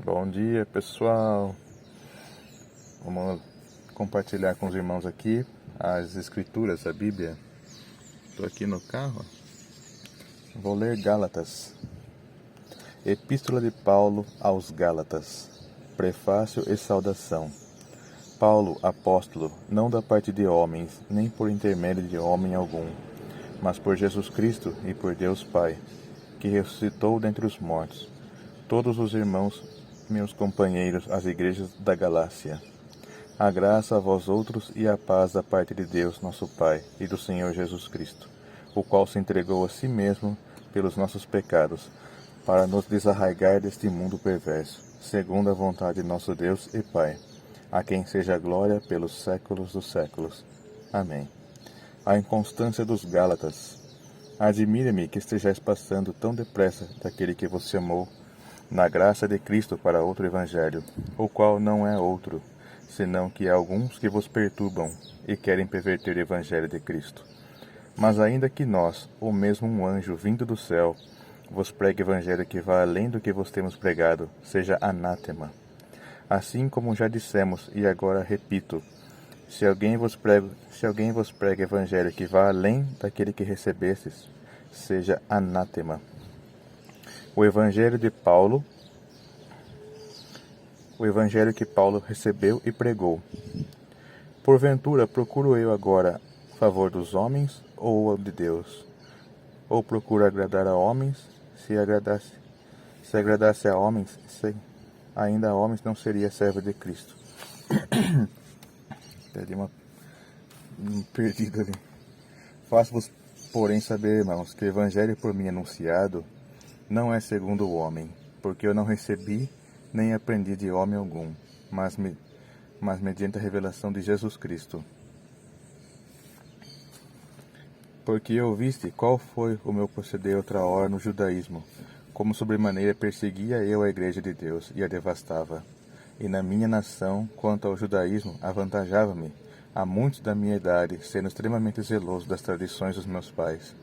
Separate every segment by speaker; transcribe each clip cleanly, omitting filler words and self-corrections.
Speaker 1: Bom dia, pessoal. Vamos compartilhar com os irmãos aqui as escrituras, a Bíblia. Estou aqui no carro. Vou ler Gálatas. Epístola de Paulo aos Gálatas. Prefácio e saudação. Paulo, apóstolo, não da parte de homens, nem por intermédio de homem algum, mas por Jesus Cristo e por Deus Pai, que ressuscitou dentre os mortos. Todos os irmãos, meus companheiros, as igrejas da Galácia. A graça a vós outros e a paz da parte de Deus, nosso Pai, e do Senhor Jesus Cristo, o qual se entregou a si mesmo pelos nossos pecados, para nos desarraigar deste mundo perverso, segundo a vontade de nosso Deus e Pai, a quem seja a glória pelos séculos dos séculos. Amém. A inconstância dos Gálatas. Admira-me que estejais passando tão depressa daquele que vos chamou na graça de Cristo para outro evangelho, o qual não é outro, senão que há alguns que vos perturbam e querem perverter o evangelho de Cristo. Mas ainda que nós, ou mesmo um anjo vindo do céu, vos pregue evangelho que vá além do que vos temos pregado, seja anátema. Assim como já dissemos, e agora repito, se alguém vos prega evangelho que vá além daquele que recebestes, seja anátema. O evangelho que Paulo recebeu e pregou. Porventura, procuro eu agora favor dos homens ou de Deus? Ou procuro agradar a homens? Se agradasse a homens, ainda a homens não seria servo de Cristo. Perdido ali. Faço-vos, porém, saber, irmãos, que o evangelho por mim anunciado não é segundo o homem, porque eu não recebi nem aprendi de homem algum, mas mediante a revelação de Jesus Cristo. Porque ouviste qual foi o meu proceder outra hora no judaísmo, como sobremaneira perseguia eu a igreja de Deus e a devastava. E na minha nação, quanto ao judaísmo, avantajava-me, a muitos da minha idade, sendo extremamente zeloso das tradições dos meus pais.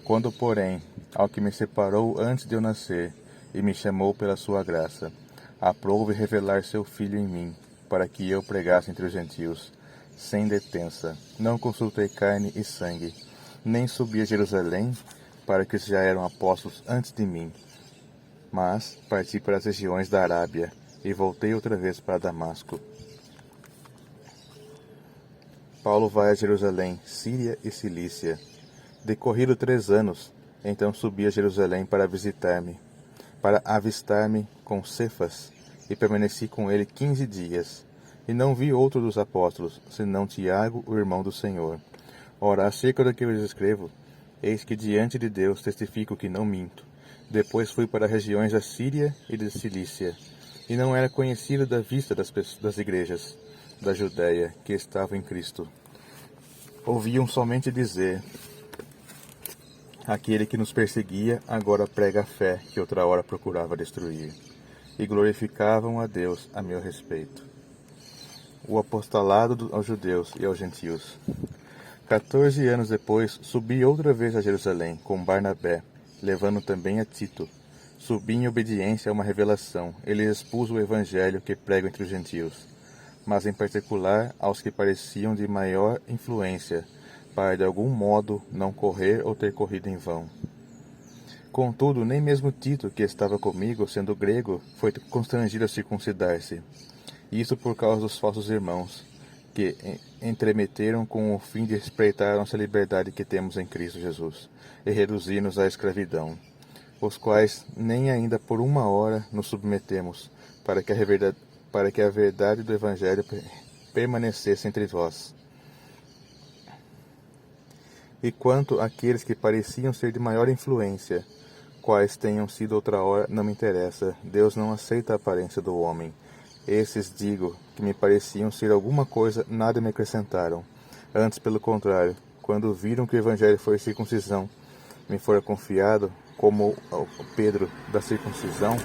Speaker 1: Quando, porém, ao que me separou antes de eu nascer, e me chamou pela sua graça, aprouve revelar seu Filho em mim, para que eu pregasse entre os gentios, sem detença. Não consultei carne e sangue, nem subi a Jerusalém para que já eram apóstolos antes de mim, mas parti para as regiões da Arábia e voltei outra vez para Damasco. Paulo vai a Jerusalém, Síria e Cilícia. Decorrido 3 anos, então subi a Jerusalém para avistar-me com Cefas, e permaneci com ele 15 dias. E não vi outro dos apóstolos, senão Tiago, o irmão do Senhor. Ora, acerca do que eu lhes escrevo, eis que diante de Deus testifico que não minto. Depois fui para as regiões da Síria e de Cilícia, e não era conhecido da vista das igrejas da Judéia que estavam em Cristo. Ouviam somente dizer: aquele que nos perseguia agora prega a fé que outra hora procurava destruir. E glorificavam a Deus a meu respeito. O apostolado aos judeus e aos gentios. 14 anos depois, subi outra vez a Jerusalém com Barnabé, levando também a Tito. Subi em obediência a uma revelação, e lhes expus o evangelho que prego entre os gentios, mas em particular aos que pareciam de maior influência, para de algum modo não correr ou ter corrido em vão. Contudo, nem mesmo Tito, que estava comigo, sendo grego, foi constrangido a circuncidar-se. Isso por causa dos falsos irmãos, que entremeteram com o fim de respeitar a nossa liberdade que temos em Cristo Jesus, e reduzir-nos à escravidão, os quais nem ainda por uma hora nos submetemos, para que a verdade do Evangelho permanecesse entre vós. E quanto àqueles que pareciam ser de maior influência, quais tenham sido outra hora, não me interessa. Deus não aceita a aparência do homem. Esses, digo, que me pareciam ser alguma coisa, nada me acrescentaram. Antes, pelo contrário, quando viram que o evangelho foi circuncisão, me fora confiado, como ao Pedro da circuncisão,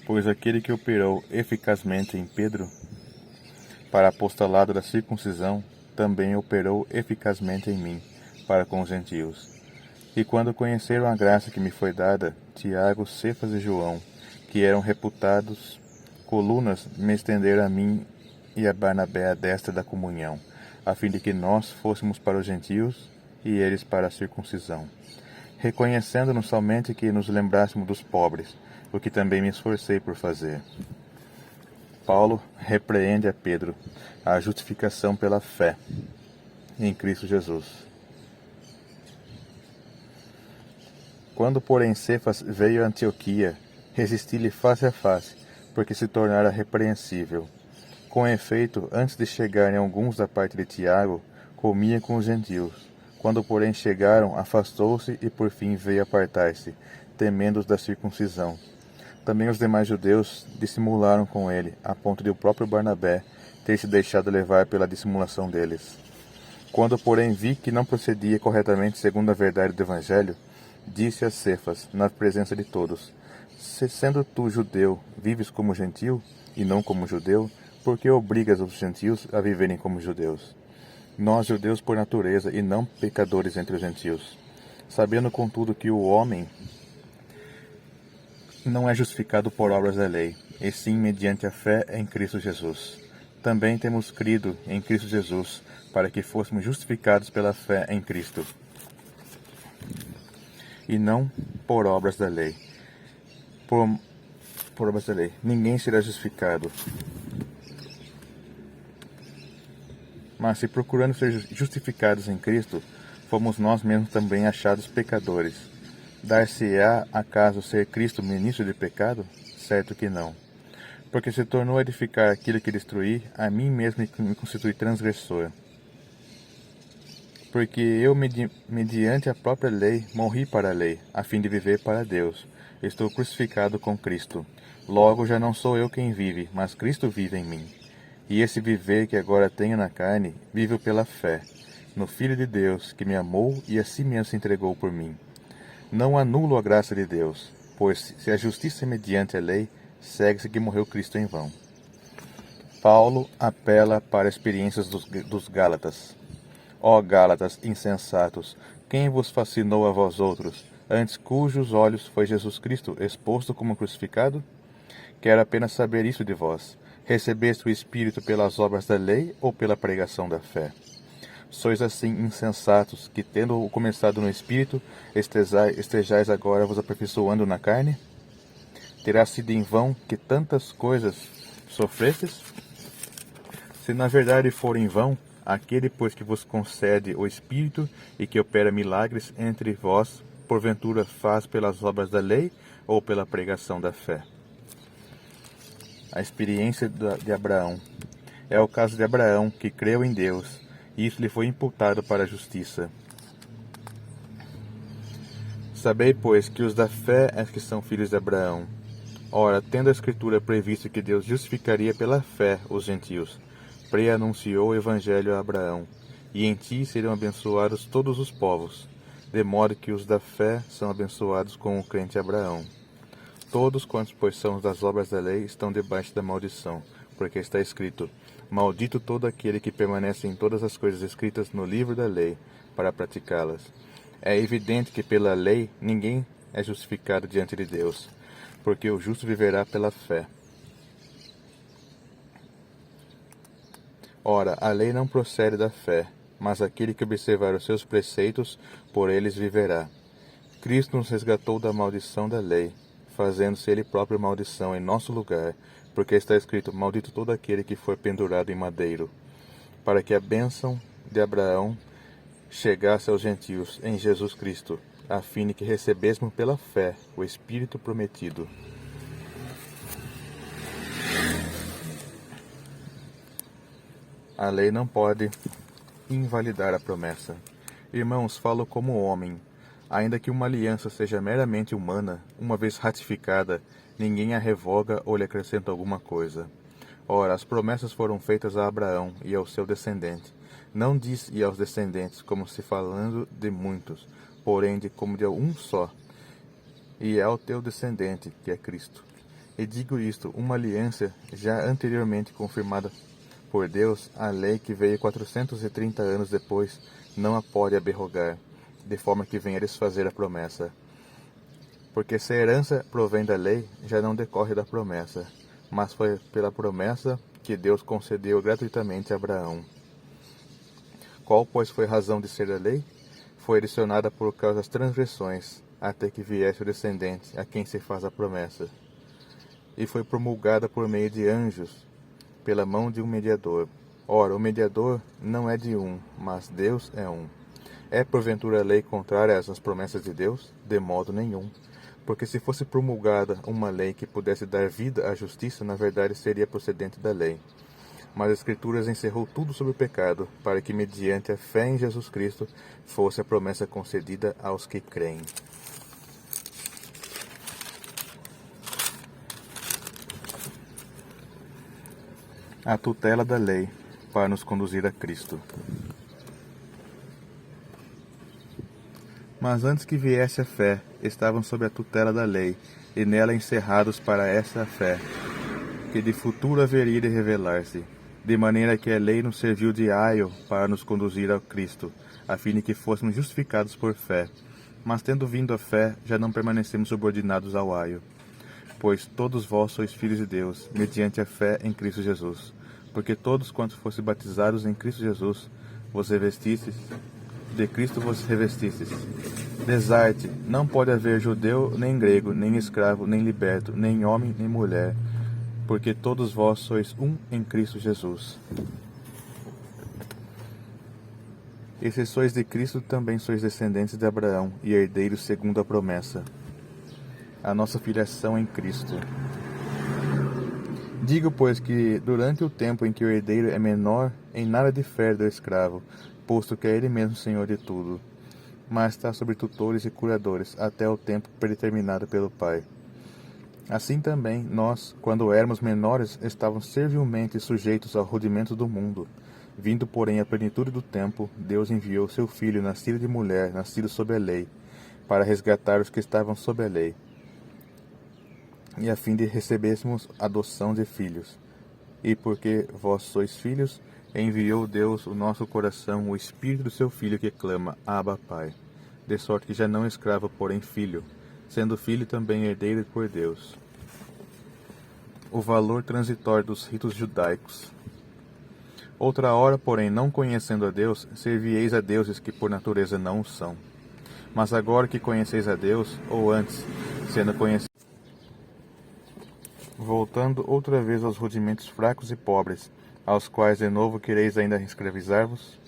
Speaker 1: pois aquele que operou eficazmente em Pedro para apostolado da circuncisão, também operou eficazmente em mim, para com os gentios. E quando conheceram a graça que me foi dada, Tiago, Cefas e João, que eram reputados colunas, me estenderam a mim e a Barnabé a destra da comunhão, a fim de que nós fôssemos para os gentios e eles para a circuncisão, reconhecendo-nos somente que nos lembrássemos dos pobres, o que também me esforcei por fazer. Paulo repreende a Pedro a justificação pela fé em Cristo Jesus. Quando, porém, Cefas veio a Antioquia, resisti-lhe face a face, porque se tornara repreensível. Com efeito, antes de chegarem alguns da parte de Tiago, comia com os gentios. Quando, porém, chegaram, afastou-se e por fim veio apartar-se, temendo os da circuncisão. Também os demais judeus dissimularam com ele, a ponto de o próprio Barnabé ter se deixado levar pela dissimulação deles. Quando, porém, vi que não procedia corretamente segundo a verdade do Evangelho, disse a Cefas, na presença de todos: Se sendo tu judeu, vives como gentil, e não como judeu, por que obrigas os gentios a viverem como judeus? Nós, judeus por natureza, e não pecadores entre os gentios, sabendo, contudo, que o homem não é justificado por obras da lei, e sim mediante a fé em Cristo Jesus. Também temos crido em Cristo Jesus, para que fôssemos justificados pela fé em Cristo, e não por obras da lei. Por obras da lei, ninguém será justificado. Mas se procurando ser justificados em Cristo, fomos nós mesmos também achados pecadores. Dar-se-á acaso ser Cristo ministro de pecado? Certo que não. Porque se tornou a edificar aquilo que destruí, a mim mesmo me constitui transgressor. Porque eu, mediante a própria lei, morri para a lei, a fim de viver para Deus. Estou crucificado com Cristo. Logo já não sou eu quem vive, mas Cristo vive em mim. E esse viver que agora tenho na carne, vivo pela fé, no Filho de Deus, que me amou e a si mesmo se entregou por mim. Não anulo a graça de Deus, pois se a justiça é mediante a lei, segue-se que morreu Cristo em vão. Paulo apela para experiências dos Gálatas. Ó Gálatas insensatos, quem vos fascinou a vós outros, antes cujos olhos foi Jesus Cristo exposto como crucificado? Quero apenas saber isso de vós. Recebeste o Espírito pelas obras da lei ou pela pregação da fé? Sois assim insensatos, que tendo começado no Espírito, estejais agora vos aperfeiçoando na carne? Terá sido em vão que tantas coisas sofrestes? Se na verdade for em vão, aquele, pois, que vos concede o Espírito e que opera milagres entre vós, porventura faz pelas obras da lei ou pela pregação da fé? A experiência de Abraão. É o caso de Abraão, que creu em Deus, e isso lhe foi imputado para a justiça. Sabei, pois, que os da fé é que são filhos de Abraão. Ora, tendo a Escritura previsto que Deus justificaria pela fé os gentios, preanunciou o Evangelho a Abraão, e em ti serão abençoados todos os povos, de modo que os da fé são abençoados com o crente Abraão. Todos quantos, pois, são das obras da lei, estão debaixo da maldição, porque está escrito: Maldito todo aquele que permanece em todas as coisas escritas no livro da lei, para praticá-las. É evidente que pela lei ninguém é justificado diante de Deus, porque o justo viverá pela fé. Ora, a lei não procede da fé, mas aquele que observar os seus preceitos, por eles viverá. Cristo nos resgatou da maldição da lei, fazendo-se ele próprio maldição em nosso lugar, porque está escrito: Maldito todo aquele que for pendurado em madeiro, para que a bênção de Abraão chegasse aos gentios em Jesus Cristo, a fim de que recebêssemos pela fé o Espírito prometido. A lei não pode invalidar a promessa. Irmãos, falo como homem. Ainda que uma aliança seja meramente humana, uma vez ratificada, ninguém a revoga ou lhe acrescenta alguma coisa. Ora, as promessas foram feitas a Abraão e ao seu descendente. Não diz e aos descendentes, como se falando de muitos, porém como de um só, e é ao teu descendente, que é Cristo. E digo isto, uma aliança já anteriormente confirmada por Deus, a lei que veio 430 anos depois não a pode aberrogar, de forma que venha desfazer a promessa. Porque se a herança provém da lei, já não decorre da promessa, mas foi pela promessa que Deus concedeu gratuitamente a Abraão. Qual, pois, foi a razão de ser a lei? Foi adicionada por causa das transgressões, até que viesse o descendente, a quem se faz a promessa. E foi promulgada por meio de anjos, pela mão de um mediador. Ora, o mediador não é de um, mas Deus é um. É porventura a lei contrária às promessas de Deus? De modo nenhum. Porque se fosse promulgada uma lei que pudesse dar vida à justiça, na verdade seria procedente da lei. Mas as Escrituras encerrou tudo sobre o pecado, para que mediante a fé em Jesus Cristo fosse a promessa concedida aos que creem. A tutela da lei, para nos conduzir a Cristo. Mas antes que viesse a fé, estavam sob a tutela da lei, e nela encerrados para essa fé, que de futuro haveria de revelar-se, de maneira que a lei nos serviu de aio para nos conduzir ao Cristo, a fim de que fôssemos justificados por fé. Mas tendo vindo a fé, já não permanecemos subordinados ao aio. Pois todos vós sois filhos de Deus, mediante a fé em Cristo Jesus. Porque todos quantos fossem batizados em Cristo Jesus, vos revestistes, de Cristo vos revestistes. Desarte, não pode haver judeu, nem grego, nem escravo, nem liberto, nem homem, nem mulher, porque todos vós sois um em Cristo Jesus. E se sois de Cristo, também sois descendentes de Abraão e herdeiros segundo a promessa. A nossa filiação em Cristo. Digo, pois, que durante o tempo em que o herdeiro é menor, em nada difere do escravo, posto que é ele mesmo senhor de tudo, mas está sobre tutores e curadores, até o tempo predeterminado pelo Pai. Assim também, nós, quando éramos menores, estávamos servilmente sujeitos ao rudimento do mundo. Vindo, porém, à plenitude do tempo, Deus enviou seu Filho, nascido de mulher, nascido sob a lei, para resgatar os que estavam sob a lei, e a fim de recebêssemos adoção de filhos. E porque vós sois filhos, enviou Deus o nosso coração o Espírito do seu Filho que clama, Abba, Pai. De sorte que já não escravo, porém filho, sendo filho também herdeiro por Deus. O valor transitório dos ritos judaicos. Outra hora, porém, não conhecendo a Deus, servieis a deuses que por natureza não o são. Mas agora que conheceis a Deus, ou antes, sendo conhecidos, voltando outra vez aos rudimentos fracos e pobres, aos quais de novo quereis ainda escravizar-vos?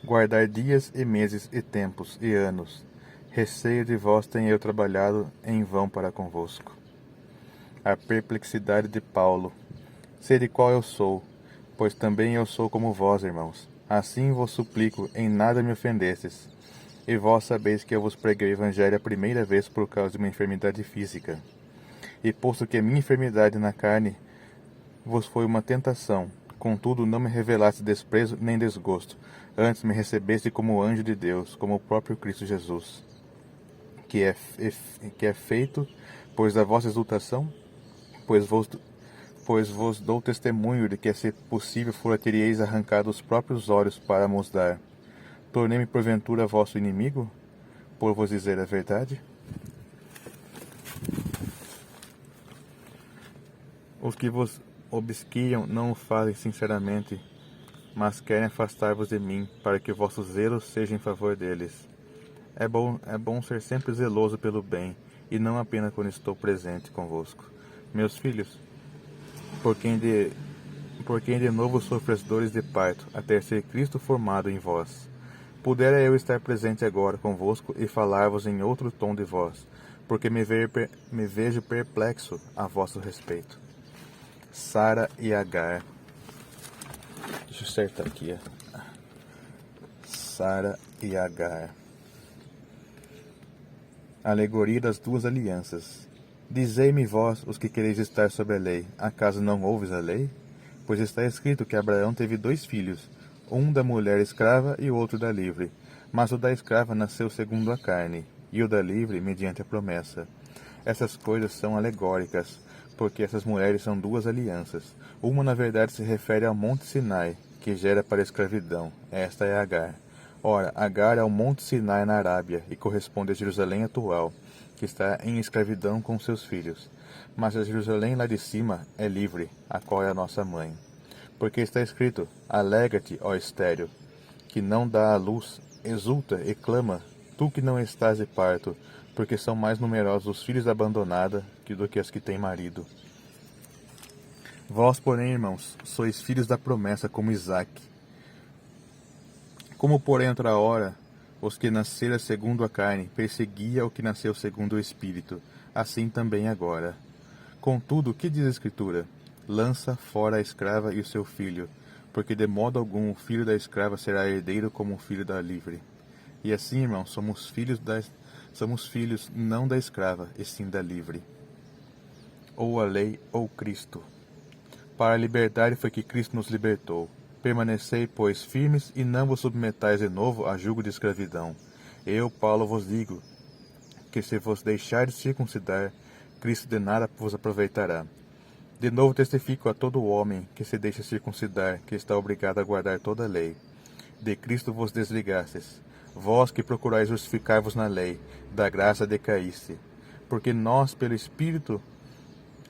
Speaker 1: Guardar dias e meses e tempos e anos. Receio de vós tenho eu trabalhado em vão para convosco. A perplexidade de Paulo. Sei de qual eu sou, pois também eu sou como vós, irmãos. Assim vos suplico, em nada me ofendestes. E vós sabeis que eu vos preguei o evangelho a primeira vez por causa de uma enfermidade física. E posto que a minha enfermidade na carne vos foi uma tentação, contudo não me revelaste desprezo nem desgosto, antes me recebeste como anjo de Deus, como o próprio Cristo Jesus, que é feito, pois da vossa exultação, pois vos dou testemunho de que, se possível for, teríeis arrancado os próprios olhos para mos dar. Tornei-me porventura vosso inimigo, por vos dizer a verdade? Os que vos obsequiam não o fazem sinceramente, mas querem afastar-vos de mim, para que o vosso zelo seja em favor deles. É bom ser sempre zeloso pelo bem, e não apenas quando estou presente convosco. Meus filhos, por quem de novo sofres dores de parto, até ser Cristo formado em vós. Pudera eu estar presente agora convosco e falar-vos em outro tom de voz, porque me vejo perplexo a vosso respeito. Sara e Agar. Deixa eu acertar aqui. Sara e Agar. Alegoria das duas alianças. Dizei-me vós, os que quereis estar sob a lei, acaso não ouves a lei? Pois está escrito que Abraão teve 2 filhos, um da mulher escrava e o outro da livre. Mas o da escrava nasceu segundo a carne, e o da livre mediante a promessa. Essas coisas são alegóricas, porque essas mulheres são 2 alianças. Uma, na verdade, se refere ao Monte Sinai, que gera para a escravidão. Esta é Agar. Ora, Agar é o Monte Sinai na Arábia e corresponde a Jerusalém atual, que está em escravidão com seus filhos. Mas a Jerusalém lá de cima é livre, a qual é a nossa mãe. Porque está escrito: Alegra-te, ó estéril, que não dá à luz, exulta e clama, tu que não estás de parto, porque são mais numerosos os filhos da abandonada do que os que têm marido. Vós, porém, irmãos, sois filhos da promessa como Isaque. Como, porém, outra hora, os que nasceram segundo a carne perseguia o que nasceu segundo o Espírito, assim também agora. Contudo, o que diz a Escritura? Lança fora a escrava e o seu filho, porque de modo algum o filho da escrava será herdeiro como o filho da livre. E assim, irmãos, somos filhos não da escrava, e sim da livre. Ou a lei, ou Cristo. Para a liberdade foi que Cristo nos libertou. Permanecei, pois, firmes, e não vos submetais de novo a jugo de escravidão. Eu, Paulo, vos digo, que se vos deixardes circuncidar, Cristo de nada vos aproveitará. De novo testifico a todo homem que se deixa circuncidar, que está obrigado a guardar toda a lei. De Cristo vos desligastes. Vós que procurais justificar-vos na lei, da graça decaíste. Porque nós, pelo Espírito,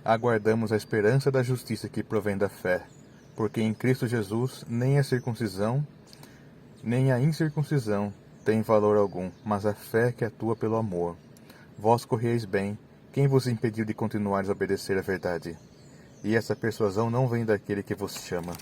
Speaker 1: aguardamos a esperança da justiça que provém da fé. Porque em Cristo Jesus nem a circuncisão, nem a incircuncisão tem valor algum, mas a fé que atua pelo amor. Vós correis bem, quem vos impediu de continuares a obedecer à verdade? E essa persuasão não vem daquele que vos chama.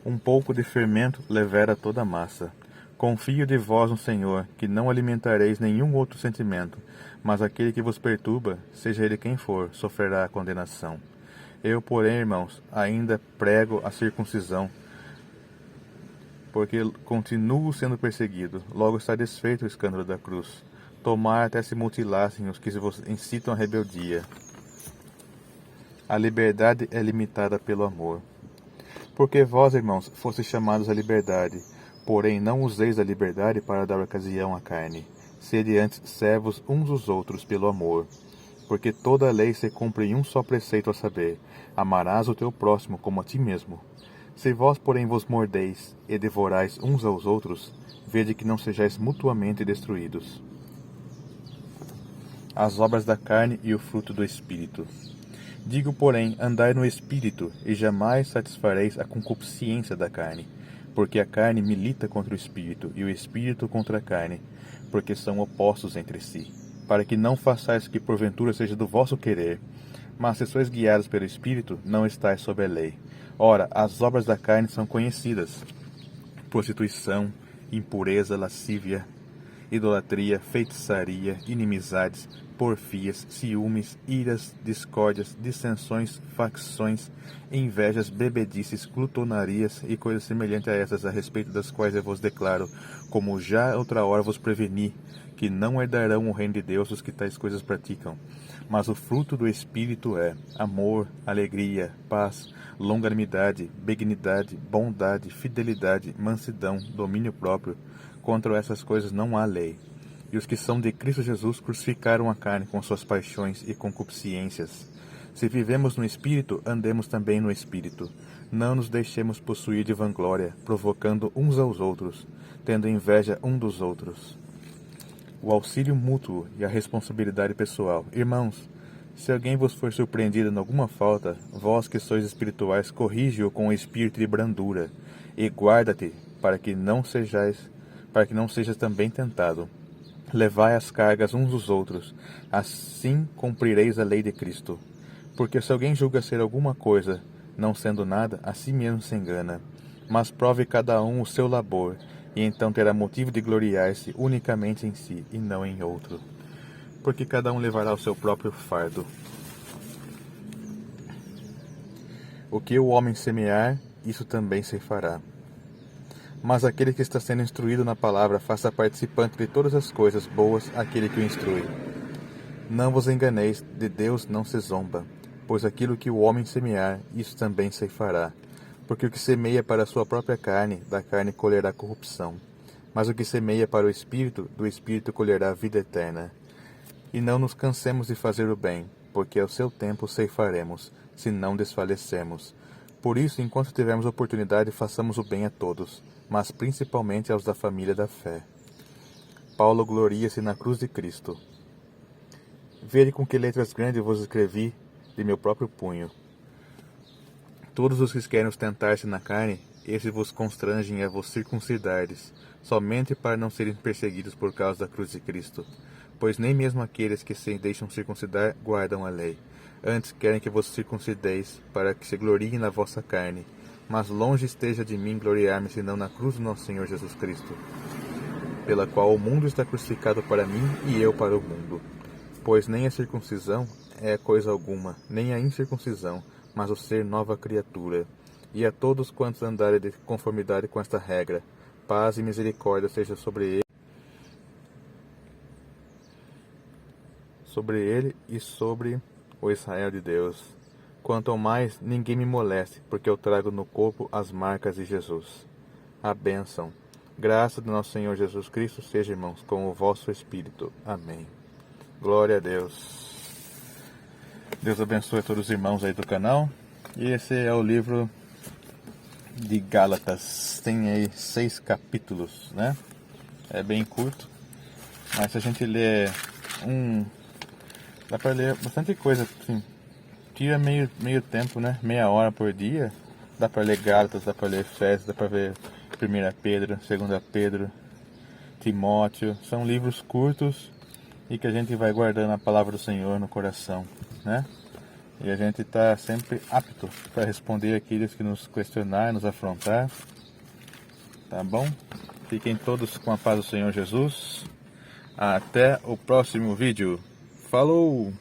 Speaker 1: Um pouco de fermento levera toda a massa. Confio de vós no Senhor, que não alimentareis nenhum outro sentimento, mas aquele que vos perturba, seja ele quem for, sofrerá a condenação. Eu, porém, irmãos, ainda prego a circuncisão, porque continuo sendo perseguido. Logo está desfeito o escândalo da cruz. Tomar até se mutilassem os que vos incitam à rebeldia. A liberdade é limitada pelo amor. Porque vós, irmãos, fostes chamados à liberdade, porém não useis a liberdade para dar ocasião à carne. Sede antes servos uns dos outros pelo amor. Porque toda a lei se cumpre em um só preceito, a saber: amarás o teu próximo como a ti mesmo. Se vós, porém, vos mordeis e devorais uns aos outros, vede que não sejais mutuamente destruídos. As obras da carne e o fruto do Espírito. Digo, porém, andai no Espírito, e jamais satisfareis a concupiscência da carne, porque a carne milita contra o Espírito, e o Espírito contra a carne, porque são opostos entre si, para que não façais o que porventura seja do vosso querer. Mas se sois guiados pelo Espírito, não estáis sob a lei. Ora, as obras da carne são conhecidas: prostituição, impureza, lascívia, idolatria, feitiçaria, inimizades, porfias, ciúmes, iras, discórdias, dissensões, facções, invejas, bebedices, glutonarias e coisas semelhantes a essas, a respeito das quais eu vos declaro, como já outra hora vos preveni, que não herdarão o reino de Deus os que tais coisas praticam. Mas o fruto do Espírito é amor, alegria, paz, longanimidade, benignidade, bondade, fidelidade, mansidão, domínio próprio. Contra essas coisas não há lei. E os que são de Cristo Jesus crucificaram a carne com suas paixões e concupiscências. Se vivemos no Espírito, andemos também no Espírito. Não nos deixemos possuir de vanglória, provocando uns aos outros, tendo inveja um dos outros. O auxílio mútuo e a responsabilidade pessoal. Irmãos, se alguém vos for surpreendido em alguma falta, vós que sois espirituais, corrige-o com o espírito de brandura, e guarda-te para que não sejas também tentado. Levai as cargas uns dos outros, assim cumprireis a lei de Cristo. Porque se alguém julga ser alguma coisa, não sendo nada, a si mesmo se engana. Mas prove cada um o seu labor, e então terá motivo de gloriar-se unicamente em si, e não em outro. Porque cada um levará o seu próprio fardo. O que o homem semear, isso também se fará. Mas aquele que está sendo instruído na palavra, faça participante de todas as coisas boas aquele que o instrui. Não vos enganeis, de Deus não se zomba, pois aquilo que o homem semear, isso também se fará. Porque o que semeia para a sua própria carne, da carne colherá corrupção. Mas o que semeia para o Espírito, do Espírito colherá vida eterna. E não nos cansemos de fazer o bem, porque ao seu tempo ceifaremos, se não desfalecemos. Por isso, enquanto tivermos oportunidade, façamos o bem a todos, mas principalmente aos da família da fé. Paulo gloria-se na cruz de Cristo. Vede com que letras grandes vos escrevi de meu próprio punho. Todos os que querem ostentar-se na carne, esses vos constrangem a vos circuncidardes, somente para não serem perseguidos por causa da cruz de Cristo. Pois nem mesmo aqueles que se deixam circuncidar guardam a lei. Antes querem que vos circuncideis, para que se gloriem na vossa carne. Mas longe esteja de mim gloriar-me, senão na cruz do nosso Senhor Jesus Cristo, pela qual o mundo está crucificado para mim e eu para o mundo. Pois nem a circuncisão é coisa alguma, nem a incircuncisão, mas o ser nova criatura. E a todos quantos andarem de conformidade com esta regra, paz e misericórdia seja sobre ele e sobre o Israel de Deus. Quanto ao mais, ninguém me moleste, porque eu trago no corpo as marcas de Jesus. A bênção. Graça do nosso Senhor Jesus Cristo seja, irmãos, com o vosso Espírito. Amém. Glória a Deus. Deus abençoe a todos os irmãos aí do canal. E esse é o livro de Gálatas. Tem aí 6 capítulos, né? É bem curto. Mas se a gente ler dá para ler bastante coisa, assim. Tira meio tempo, né? Meia hora por dia. Dá para ler Gálatas, dá para ler Efésios, dá para ver 1 Pedro, 2 Pedro, Timóteo. São livros curtos e que a gente vai guardando a palavra do Senhor no coração, né? E a gente está sempre apto para responder aqueles que nos questionar, nos afrontar. Tá bom? Fiquem todos com a paz do Senhor Jesus. Até o próximo vídeo. Falou!